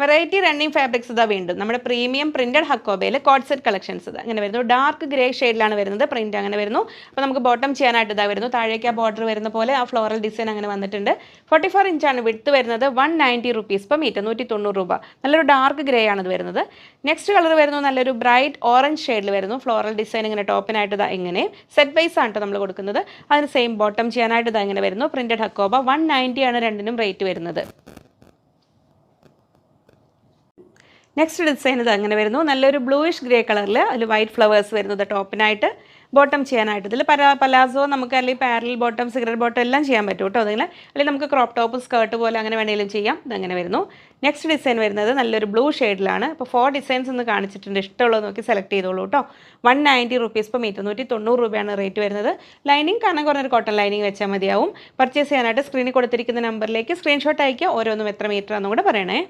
Variety running fabrics ഇതാ വീണ്ടും നമ്മുടെ പ്രീമിയം പ്രിന്റഡ് ഹക്കോബയിൽ കോഡ് സെറ്റ് കളക്ഷൻസ് ഇത് അങ്ങനെ വരുന്നു. ഡാർക്ക് ഗ്രേ ഷെയ്ഡിലാണ് വരുന്നത്, പ്രിന്റ് അങ്ങനെ വരുന്നു. അപ്പോൾ നമുക്ക് ബോട്ടം ചെയ്യാനായിട്ട് ഇതാ വരുന്നു. താഴേക്ക് ആ ബോർഡർ വരുന്ന പോലെ ആ ഫ്ലോറൽ ഡിസൈൻ അങ്ങനെ വന്നിട്ടുണ്ട്. 44 ഇഞ്ചാണ് വിഡ്ത്ത് വരുന്നത്. 190 റുപ്പീസ് പെർ മീറ്റർ, 190 രൂപ. നല്ലൊരു ഡാർക്ക് ഗ്രേ ആണ് ഇത് വരുന്നത്. നെക്സ്റ്റ് കളർ വരുന്നു നല്ലൊരു ബ്രൈറ്റ് ഓറഞ്ച് ഷെയ്ഡിൽ വരുന്നു. ഫ്ലോറൽ ഡിസൈൻ ഇങ്ങനെ ടോപ്പിനായിട്ട് ഇതാ ഇങ്ങനെ സെറ്റ് വൈസ് ആണ് നമ്മൾ കൊടുക്കുന്നത്. അതിന് സെയിം ബോട്ടം ചെയ്യാനായിട്ട് ഇതാ ഇങ്ങനെ വരുന്നു. പ്രിന്റഡ് ഹക്കോബ 190 ആണ് രണ്ടിനും റേറ്റ് വരുന്നത്. നെക്സ്റ്റ് ഡിസൈൻ ഇത് അങ്ങനെ വരുന്നു. നല്ലൊരു ബ്ലൂയിഷ് ഗ്രേ കളറിൽ അതിൽ വൈറ്റ് ഫ്ലവേഴ്സ് വരുന്നത് ടോപ്പിനായിട്ട്. ബോട്ടം ചെയ്യാനായിട്ട് ഇതിൽ പലാസോ നമുക്ക് അല്ലെങ്കിൽ പാരൽ ബോട്ടം, സിഗരറ്റ് ബോട്ടം എല്ലാം ചെയ്യാൻ പറ്റും കേട്ടോ. അതിൽ അല്ലെങ്കിൽ നമുക്ക് ക്രോപ്പ് ടോപ്പ്, സ്കേർട്ട് പോലെ അങ്ങനെ വേണമെങ്കിലും ചെയ്യാം. ഇതങ്ങനെ വരുന്നു. നെക്സ്റ്റ് ഡിസൈൻ വരുന്നത് നല്ലൊരു ബ്ലൂ ഷെയ്ഡിലാണ്. അപ്പോൾ 4 ഡിസൈൻസ് ഒന്ന് കാണിച്ചിട്ടുണ്ട്. ഇഷ്ടമുള്ളത് നോക്കി സെലക്ട് ചെയ്തോളൂ കേട്ടോ. 190 റുപ്പീസ് പെർ മീറ്റർ, 190 രൂപയാണ് റേറ്റ് വരുന്നത്. ലൈനിങ് കാണാൻ കുറഞ്ഞൊരു കോട്ടൺ ലൈനിങ് വെച്ചാൽ മതിയാവും. പർച്ചേസ് ചെയ്യാനായിട്ട് സ്ക്രീനിൽ കൊടുത്തിരിക്കുന്ന നമ്പറിലേക്ക് സ്ക്രീൻഷോട്ട് അയക്കുക. ഓരോന്നും എത്ര മീറ്റർ ആണെന്നും കൂടെ പറയണേ.